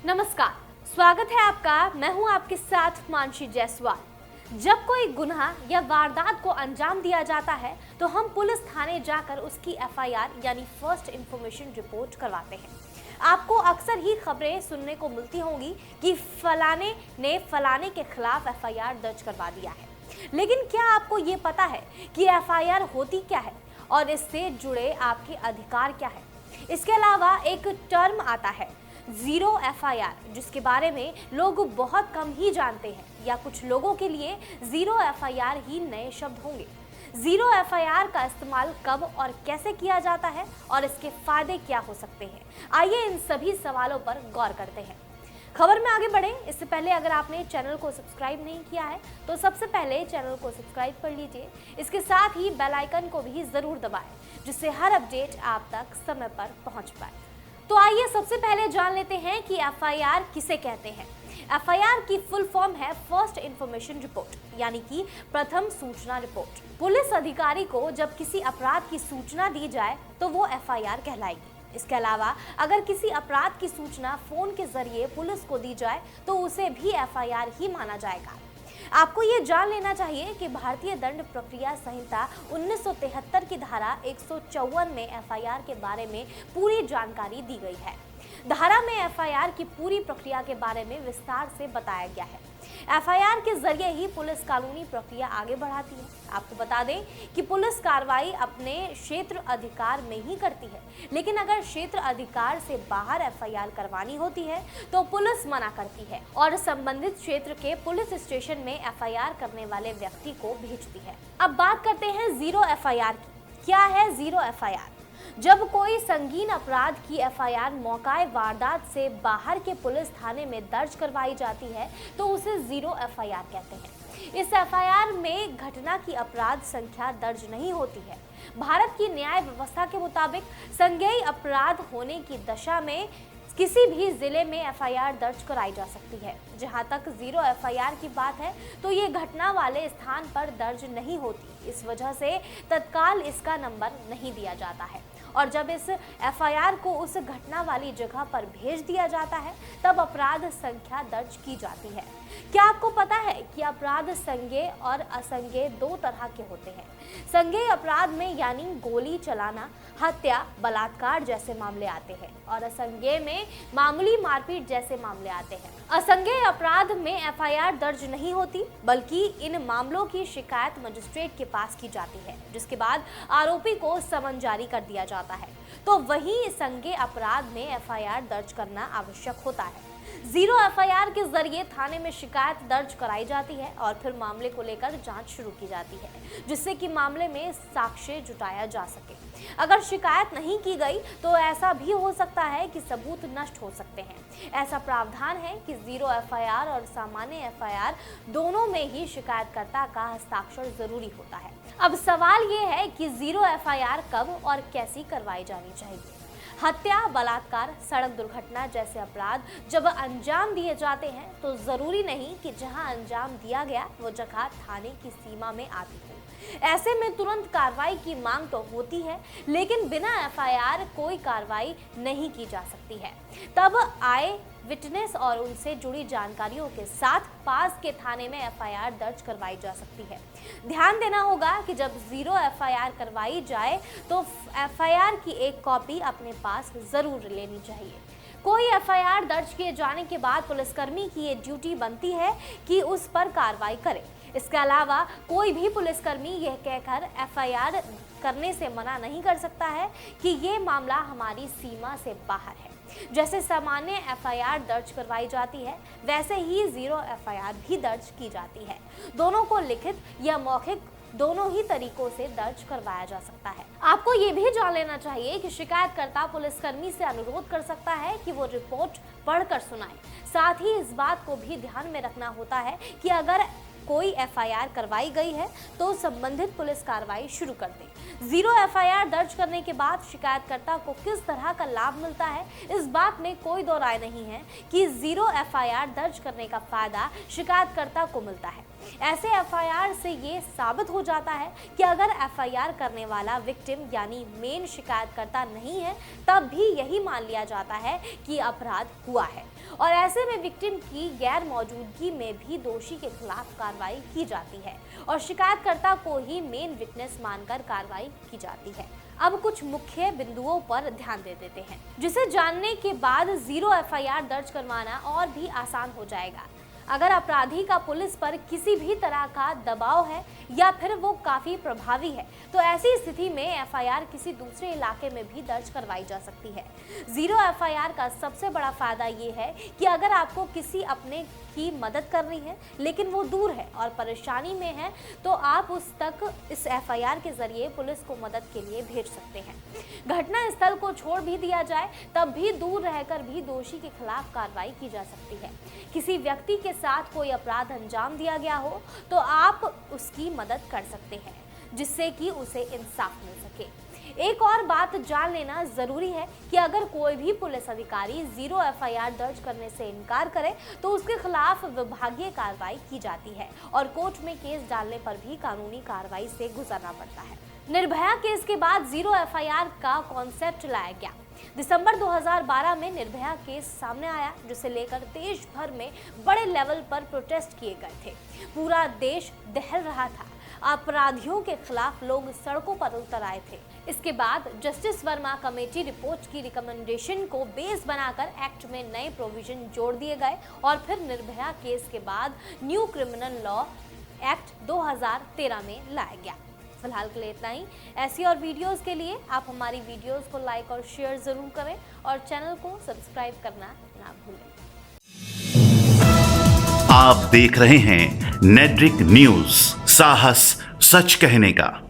नमस्कार, स्वागत है आपका। मैं हूं आपके साथ मानसी जायसवाल। जब कोई गुनाह या वारदात को अंजाम दिया जाता है तो हम पुलिस थाने जाकर उसकी एफआईआर यानी फर्स्ट इंफॉर्मेशन रिपोर्ट करवाते हैं। आपको अक्सर ही खबरें सुनने को मिलती होंगी कि फलाने ने फलाने के खिलाफ एफआईआर दर्ज करवा दिया है, लेकिन क्या आपको ये पता है कि एफआईआर होती क्या है और इससे जुड़े आपके अधिकार क्या है? इसके अलावा एक टर्म आता है जीरो एफआईआर, जिसके बारे में लोग बहुत कम ही जानते हैं, या कुछ लोगों के लिए जीरो एफआईआर ही नए शब्द होंगे। जीरो एफआईआर का इस्तेमाल कब और कैसे किया जाता है और इसके फायदे क्या हो सकते हैं, आइए इन सभी सवालों पर गौर करते हैं। खबर में आगे बढ़े इससे पहले अगर आपने चैनल को सब्सक्राइब नहीं किया है तो सबसे पहले चैनल को सब्सक्राइब कर लीजिए। इसके साथ ही बेल आइकन को भी जरूर दबाएं, जिससे हर अपडेट आप तक समय पर पहुंच पाए। तो आइए सबसे पहले जान लेते हैं कि एफआईआर किसे कहते हैं। एफआईआर की फुल फॉर्म है फर्स्ट इंफॉर्मेशन रिपोर्ट, यानी कि प्रथम सूचना रिपोर्ट। पुलिस अधिकारी को जब किसी अपराध की सूचना दी जाए तो वो एफआईआर कहलाएगी। इसके अलावा अगर किसी अपराध की सूचना फोन के जरिए पुलिस को दी जाए तो उसे भी एफआईआर ही माना जाएगा। आपको ये जान लेना चाहिए कि भारतीय दंड प्रक्रिया संहिता 1973 की धारा 154 में एफआईआर के बारे में पूरी जानकारी दी गई है। धारा में एफआईआर की पूरी प्रक्रिया के बारे में विस्तार से बताया गया है। एफआईआर के जरिए ही पुलिस कानूनी प्रक्रिया आगे बढ़ाती है। आपको बता दें कि पुलिस कार्रवाई अपने क्षेत्र अधिकार में ही करती है, लेकिन अगर क्षेत्र अधिकार से बाहर एफआईआर करवानी होती है तो पुलिस मना करती है और संबंधित क्षेत्र के पुलिस स्टेशन में एफआईआर करने वाले व्यक्ति को भेजती है। अब बात करते हैं जीरो एफआईआर की। क्या है जीरो एफआईआर? जब कोई संगीन अपराध की एफआईआर मौकाए वारदात से बाहर के पुलिस थाने में दर्ज करवाई जाती है तो उसे जीरो एफआईआर कहते हैं। इस एफआईआर में घटना की अपराध संख्या दर्ज नहीं होती है। भारत की न्याय व्यवस्था के मुताबिक संज्ञेय अपराध होने की दशा में किसी भी जिले में एफआईआर दर्ज कराई जा सकती है। जहां तक जीरो एफआईआर की बात है तो ये घटना वाले स्थान पर दर्ज नहीं होती, इस वजह से तत्काल इसका नंबर नहीं दिया जाता है और जब इस एफआईआर को उस घटना वाली जगह पर भेज दिया जाता है तब अपराध संख्या दर्ज की जाती है। क्या आपको पता है कि अपराध संज्ञेय और असंज्ञेय दो तरह के होते हैं? संज्ञेय अपराध में यानी गोली चलाना, हत्या, बलात्कार जैसे मामले आते हैं और असंज्ञेय में मामूली मारपीट जैसे मामले आते हैं। असंज्ञेय अपराध में एफआईआर दर्ज नहीं होती, बल्कि इन मामलों की शिकायत मजिस्ट्रेट के पास की जाती है, जिसके बाद आरोपी को समन जारी कर दिया जाता है। तो वहीं संज्ञेय अपराध में एफआईआर दर्ज करना आवश्यक होता है। जीरो एफआईआर के जरिए थाने में शिकायत दर्ज कराई जाती है और फिर मामले को लेकर जांच शुरू की जाती है, जिससे कि मामले में साक्ष्य जुटाया जा सके। अगर शिकायत नहीं की गई तो ऐसा भी हो सकता है कि सबूत नष्ट हो सकते हैं। ऐसा प्रावधान है कि जीरो एफआईआर और सामान्य एफआईआर दोनों में ही शिकायतकर्ता का हस्ताक्षर जरूरी होता है। अब सवाल ये है कि जीरो एफआईआर कब और कैसी करवाई जानी चाहिए? हत्या, बलात्कार, सड़क दुर्घटना जैसे अपराध जब अंजाम दिए जाते हैं तो जरूरी नहीं कि जहां अंजाम दिया गया वो जगह थाने की सीमा में आती हो। ऐसे में तुरंत कार्रवाई की मांग तो होती है, लेकिन बिना एफआईआर कोई कार्रवाई नहीं की जा सकती है। तब आए विटनेस और उनसे जुड़ी जानकारियों के साथ पास के थाने में एफआईआर दर्ज करवाई जा सकती है। ध्यान देना होगा कि जब जीरो एफआईआर करवाई जाए तो एफआईआर की एक कॉपी अपने पास जरूर लेनी चाहिए। कोई एफआईआर दर्ज किए जाने के बाद पुलिसकर्मी की ये ड्यूटी बनती है कि उस पर कार्रवाई करे। इसके अलावा कोई भी पुलिसकर्मी यह कहकर एफआईआर करने से मना नहीं कर सकता है कि ये मामला हमारी सीमा से बाहर है। जैसे सामान्य एफआईआर दर्ज करवाई जाती है, वैसे ही जीरो एफआईआर भी दर्ज की जाती है। दोनों को लिखित या मौखिक दोनों ही तरीकों से दर्ज करवाया जा सकता है। आपको ये भी जान लेना चाहिए कि शिकायतकर्ता पुलिसकर्मी से अनुरोध कर सकता है कि वो रिपोर्ट पढ़कर सुनाए। साथ ही इस बात को भी ध्यान में रखना होता है कि अगर कोई एफआईआर करवाई गई है तो संबंधित पुलिस कार्रवाई शुरू कर दे। जीरो एफआईआर दर्ज करने के बाद शिकायतकर्ता को किस तरह का लाभ मिलता है, इस बात में कोई दो राय नहीं है कि जीरो एफआईआर दर्ज करने का फायदा शिकायतकर्ता को मिलता है। ऐसे एफआईआर से ये साबित हो जाता है कि अगर एफआईआर करने वाला विक्टिम यानी मेन शिकायतकर्ता नहीं है, तब भी यही मान लिया जाता है कि अपराध हुआ है और ऐसे में विक्टिम की गैर मौजूदगी में भी दोषी के खिलाफ कार्रवाई की जाती है और शिकायतकर्ता को ही मेन विटनेस मानकर कार्रवाई की जाती है। अब कुछ मुख्य बिंदुओं पर ध्यान दे देते हैं, जिसे जानने के बाद जीरो एफआईआर दर्ज करवाना और भी आसान हो जाएगा। अगर अपराधी का पुलिस पर किसी भी तरह का दबाव है या फिर वो काफी प्रभावी है, तो ऐसी स्थिति में एफआईआर किसी दूसरे इलाके में भी दर्ज करवाई जा सकती है। जीरो एफआईआर का सबसे बड़ा फायदा ये है कि अगर आपको किसी अपने की मदद करनी है लेकिन वो दूर है और परेशानी में है, तो आप उस तक इस एफआईआर के जरिए पुलिस को मदद के लिए भेज सकते हैं। घटना स्थल को छोड़ भी दिया जाए तब भी दूर रहकर भी दोषी के खिलाफ कार्रवाई की जा सकती है। किसी व्यक्ति के साथ कोई अपराध अंजाम दिया गया हो तो आप उसकी मदद कर सकते हैं, जिससे कि उसे इंसाफ मिल सके। एक और बात जान लेना जरूरी है कि अगर कोई भी पुलिस अधिकारी जीरो एफआईआर दर्ज करने से इनकार करे तो उसके खिलाफ विभागीय कार्रवाई की जाती है और कोर्ट में केस डालने पर भी कानूनी कार्रवाई से गुजरना पड़ता है। निर्भया केस के बाद जीरो एफआईआर का कॉन्सेप्ट लाया गया। दिसंबर 2012 में निर्भया केस सामने आया, जिसे लेकर देश भर में बड़े लेवल पर प्रोटेस्ट किए गए थे। पूरा देश दहल रहा था, अपराधियों के खिलाफ लोग सड़कों पर उतर आए थे। इसके बाद जस्टिस वर्मा कमेटी रिपोर्ट की रिकमेंडेशन को बेस बनाकर एक्ट में नए प्रोविजन जोड़ दिए गए और फिर निर्भया केस के बाद न्यू क्रिमिनल लॉ एक्ट 2013 में लाया गया। फिलहाल के लिए इतना ही। ऐसी और वीडियोस के लिए आप हमारी वीडियोस को लाइक और शेयर जरूर करें और चैनल को सब्सक्राइब करना ना भूलें। आप देख रहे हैं नेट्रिक न्यूज, साहस सच कहने का।